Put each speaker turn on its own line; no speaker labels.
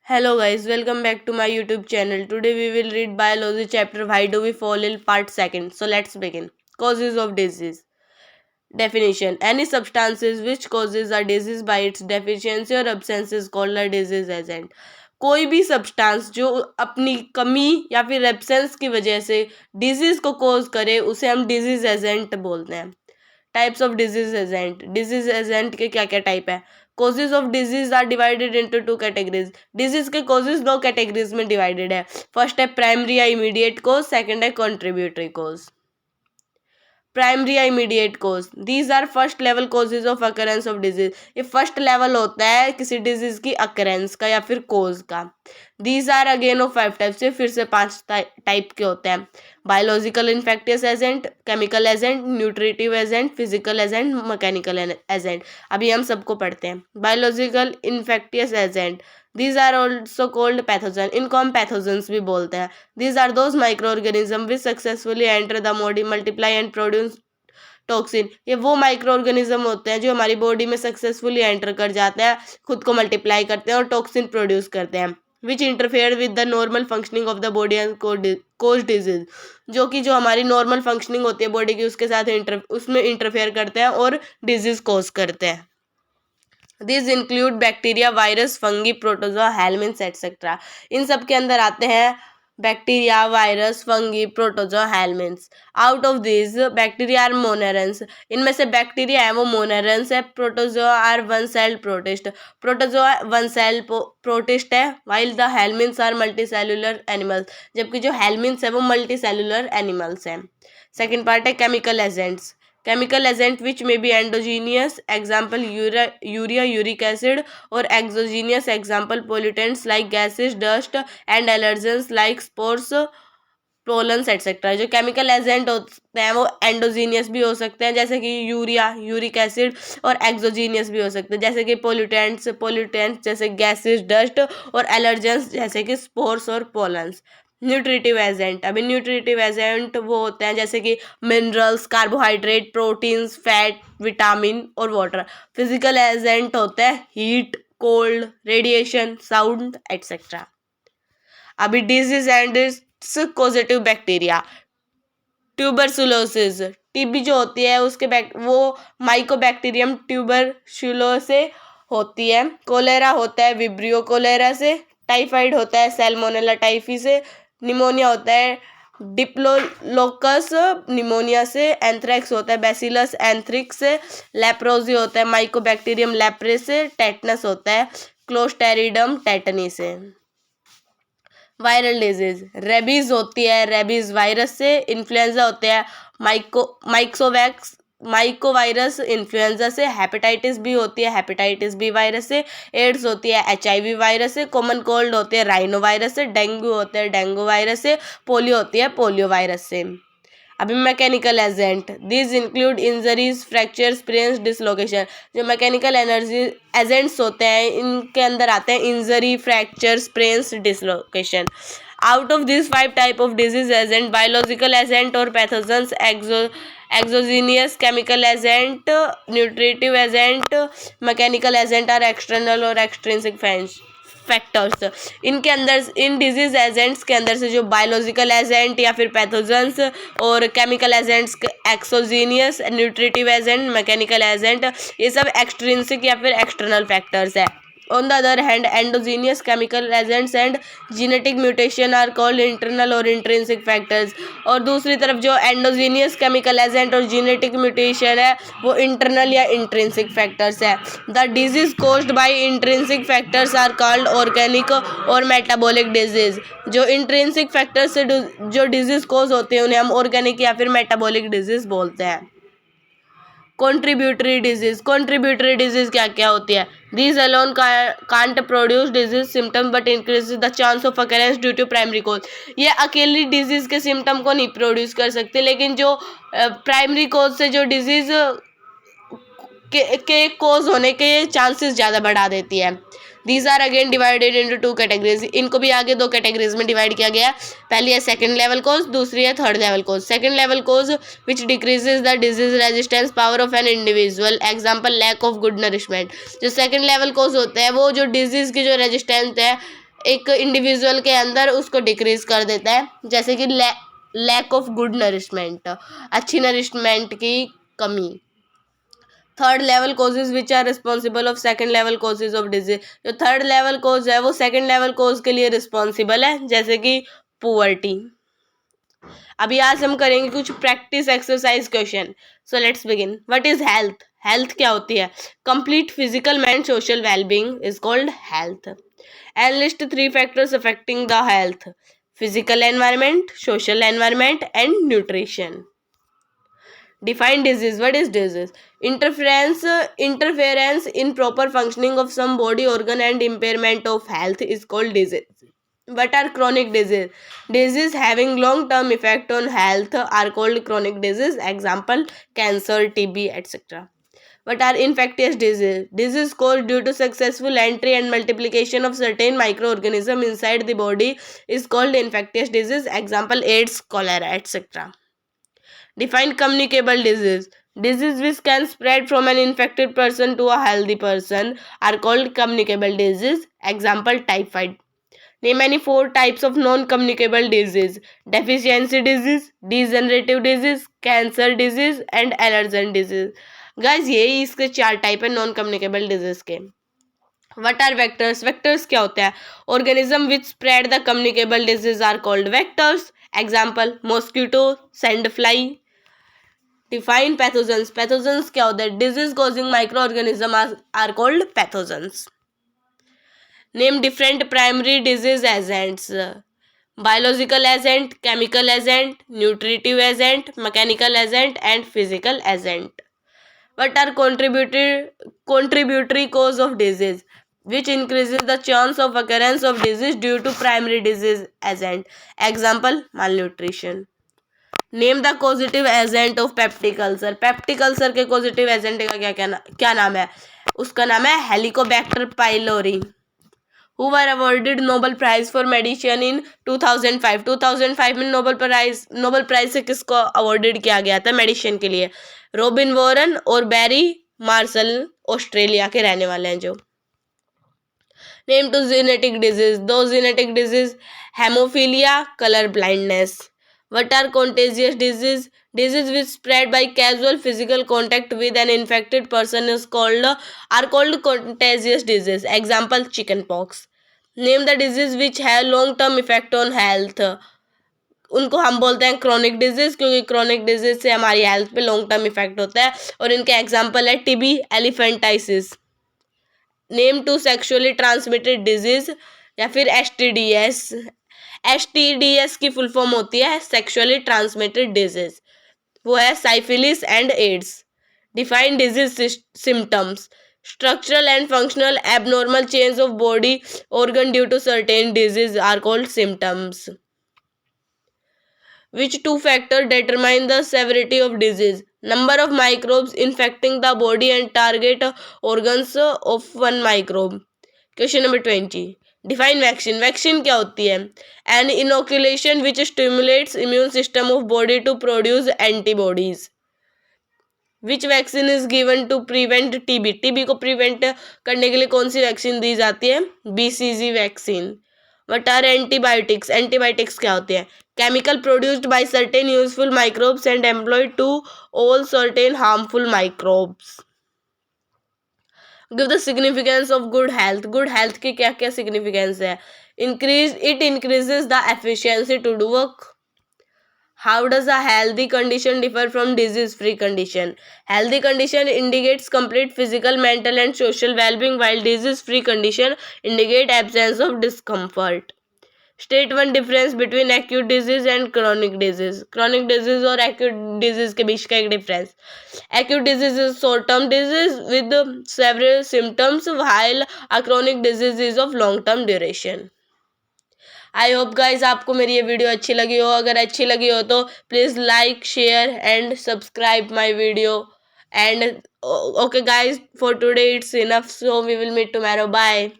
Hello guys, welcome back to my YouTube channel. Today we will read biology chapter Why Do We Fall Ill part 2nd. So let's begin. Causes of disease. Definition. Any substances which causes a disease by its deficiency or absence is called a disease agent. कोई भी substance जो अपनी कमी या फिर absence की वजह से डिजीज को कॉज करे उसे हम डिजीज एजेंट बोलते हैं. टाइप्स ऑफ डिजीज एजेंट के क्या क्या टाइप है. Causes of disease are divided into 2 categories. Disease के कॉजेज 2 कैटेगरीज में डिवाइडेड है. फर्स्ट है प्राइमरी या इमीडिएट कॉज, सेकंड है कंट्रीब्यूटरी कॉज. प्राइमरी या immediate cause, these are first level causes of occurrence of disease. ये first level होता है किसी डिजीज की अकरेंस का या फिर कोज का. These are again of 5 types से, फिर से 5 टाइप के होते हैं. Biological infectious agent, chemical agent, nutritive agent, physical agent, mechanical agent. अभी हम सबको पढ़ते हैं. Biological infectious agent, these are also called pathogen. इनको हम पैथोजेंस भी बोलते हैं. these are those microorganisms which successfully enter the body, multiply and produce toxin. ये वो माइक्रो ऑर्गेनिज्म होते हैं जो हमारी बॉडी में सक्सेसफुली एंटर कर जाते हैं, खुद को मल्टीप्लाई करते हैं और टॉक्सिन प्रोड्यूस करते हैं. Which interfere with the normal functioning of the body and cause disease. जो हमारी नॉर्मल फंक्शनिंग होती है बॉडी की उसके साथ उसमें इंटरफेयर करते हैं और डिजीज कॉज करते हैं. This include bacteria, virus, fungi, protozoa, helminths etcetera. इन सब के अंदर आते हैं bacteria, virus, fungi, protozoa, helminths. Out of this bacteria are monerans. इनमें से बैक्टीरिया है वो मोनेरेंस है. Protozoa are one cell protist. Protozoa one cell protist है, while the helminths are multi cellular animals. जबकि जो हेलमिन्थ्स है वो मल्टी सेलुलर एनिमल्स हैं. सेकेंड पार्ट है chemical agents. Chemical agent which may be endogenous, example urea, uric acid, or exogenous, example pollutants like gases, dust, and allergens like spores, pollens etcetera. जो chemical agent होते हैं वो endogenous भी हो सकते हैं जैसे कि यूरिया, यूरिक एसिड, और एक्सोजीनियस भी हो सकते हैं जैसे कि पोल्यूटेंट्स जैसे गैसेस, डस्ट, और एलर्जेंस जैसे कि स्पोर्स और पोलन्स. Nutritive agent. अभी न्यूट्रिटिव एजेंट वो होते हैं जैसे कि minerals, carbohydrate, proteins, fat, vitamin और वाटर. फिजिकल एजेंट होते हैं heat, cold, radiation, sound etcetera. अभी disease and causative bacteria. Tuberculosis, TB जो होती है उसके वो माइकोबैक्टीरियम ट्यूबरकुलोसिस से होती है. कोलेरा होता है विब्रियो कोलेरा से. टाइफाइड होता है सैल्मोनेला टाइफी से. निमोनिया होता है डिप्लोलोकस निमोनिया से. एंथ्रेक्स होता है बैसिलस एंथ्रिक्स से. लेप्रोजी होता है माइकोबैक्टीरियम लेप्रे से. टेटनस होता है क्लोस्टेरिडम टेटनी से. वायरल डिजीज, रेबीज होती है रेबीज वायरस से. इन्फ्लुएंजा होते हैं माइकोवायरस इन्फ्लुएंजा से. हेपेटाइटिस बी होती है हेपेटाइटिस बी वायरस से. एड्स होती है HIV वायरस से. कॉमन कोल्ड होते हैं राइनो वायरस से. डेंगू होते हैं डेंगू वायरस से. पोलियो होती है पोलियो वायरस से. अभी mechanical agent, this include injuries, fracture, sprains, dislocation. जो मैकेनिकल एजेंट्स होते हैं इनके अंदर आते हैं injury, fracture, sprains, dislocation. Out of this 5 type of disease agent, biological agent और pathogens, exogenous, chemical agent, nutritive agent, mechanical agent are external और extrinsic factors. इनके अंदर इन डिजीज एजेंट्स के अंदर से जो बायोलॉजिकल एजेंट या फिर पैथोजेंस और chemical agents, exogenous, nutritive agent, mechanical agent, ये सब एक्सट्रिंसिक या फिर एक्सटर्नल फैक्टर्स है. On the other hand, endogenous chemical agents and genetic mutation are called internal or intrinsic factors. और दूसरी तरफ जो endogenous chemical agent और genetic mutation है वो internal या intrinsic factors है. The disease caused by intrinsic factors are called organic और metabolic disease. जो intrinsic factors से जो disease cause होते हैं उन्हें हम organic या फिर metabolic disease बोलते हैं. Contributory disease. कॉन्ट्रीब्यूटरी डिजीज क्या क्या होती है. These alone can't produce disease symptom but increase the chance of occurrence due to primary cause. ये अकेली डिजीज के सिम्टम को नहीं प्रोड्यूस कर सकते लेकिन जो प्राइमरी कोज से जो डिजीज के कोज होने के चांसेस ज़्यादा बढ़ा देती है. These are again divided into 2 categories. इनको भी आगे 2 कैटेगरीज में डिवाइड किया गया. पहली है सेकंड लेवल कोज, दूसरी है third level cause. Second level cause which decreases the disease resistance power of an individual, example lack of good nourishment. जो सेकंड लेवल कोज होते हैं वो जो डिजीज की जो रेजिस्टेंस है एक इंडिविजुअल के अंदर उसको डिक्रीज कर देता है, जैसे कि लैक ऑफ गुड नरिशमेंट, अच्छी नरिशमेंट की कमी। Third level causes which are responsible of second level causes of disease, जो थर्ड लेवल कोज है वो सेकंड लेवल कोज के लिए रिस्पॉन्सिबल है, जैसे कि पुअर्टी। अभी आज हम करेंगे कुछ practice exercise question. So let's begin. What is health? Health क्या होती है? Complete physical and social wellbeing is called health. And list 3 factors affecting the health: physical environment, social environment and nutrition. Define disease. What is disease? Interference in proper functioning of some body organ and impairment of health is called disease. What are chronic disease? Disease having long term effect on health are called chronic disease. Example: cancer, TB, etc. What are infectious disease? Disease caused due to successful entry and multiplication of certain microorganisms inside the body is called infectious disease. Example: AIDS, cholera, etc. Define communicable disease. Disease which can spread from an infected person to a healthy person are called communicable disease. Example: typhoid. Name any 4 types of non-communicable disease: deficiency disease, degenerative disease, cancer disease and allergen disease. Guys, यही इसके 4 type है non communicable disease के। What are vectors? Vectors क्या होते हैं? Organism which spread the communicable disease are called vectors. Example: mosquito, sandfly. Define pathogens. Pathogens क्या होता है? Disease causing microorganism are called pathogens. Name different primary disease agents: biological agent, chemical agent, nutritive agent, mechanical agent and physical agent. What are contributory cause of disease? Which increases the chance of occurrence of disease due to primary disease agent. Example: malnutrition. Name the causative agent of peptic ulcer. Peptic ulcer के causative agent का क्या नाम है? उसका नाम है Helicobacter pylori. Who were awarded Nobel prize for medicine in 2005. 2005 में Nobel prize से किसको अवॉर्डेड किया गया था मेडिसिन के लिए? रॉबिन वॉरन और बैरी मार्शल, ऑस्ट्रेलिया के रहने वाले हैं जो. Name two genetic disease. 2 genetic disease: haemophilia, colour blindness. What are contagious disease? Disease which spread by casual physical contact with an infected person are called contagious disease. Example: chickenpox. Name the disease which have long term effect on health. उनको हम बोलते हैं chronic disease, क्योंकि chronic disease से हमारी health पे long term effect होता है. और इनके एग्जाम्पल है TB, elephantiasis. Name two sexually transmitted disease या फिर एसटीडीएस. एसटीडीएस की फुल फॉर्म होती है सेक्सुअली ट्रांसमिटेड डिजीज, वो है syphilis and AIDS. Define disease symptoms. Structural and functional abnormal change of body organ due to certain disease are called symptoms. Which 2 factors determine the severity of disease? Number of microbes infecting the body and target organs of one microbe. Question number 20. Define vaccine. Vaccine क्या होती है? An inoculation which stimulates immune system of body to produce antibodies. Which vaccine is given to prevent TB? TB को prevent करने के लिए कौन सी vaccine दी जाती है? BCG vaccine. What are antibiotics? Antibiotics क्या होते हैं? Chemical produced by certain useful microbes and employed to all certain harmful microbes. Give the significance of good health. Good health की क्या क्या significance है? It increases the efficiency to do work. How does a healthy condition differ from disease-free condition? Healthy condition indicates complete physical, mental and social well-being, while disease-free condition indicate absence of discomfort. State one difference between acute disease and chronic disease. Chronic disease और acute disease के बीच का एक difference. Acute disease is short-term disease with several symptoms, while a chronic disease is of long-term duration. I hope guys आपको मेरी ये video अच्छी लगी हो. अगर अच्छी लगी हो तो please like, share and subscribe my video. And okay guys, for today it's enough, so we will meet tomorrow. Bye.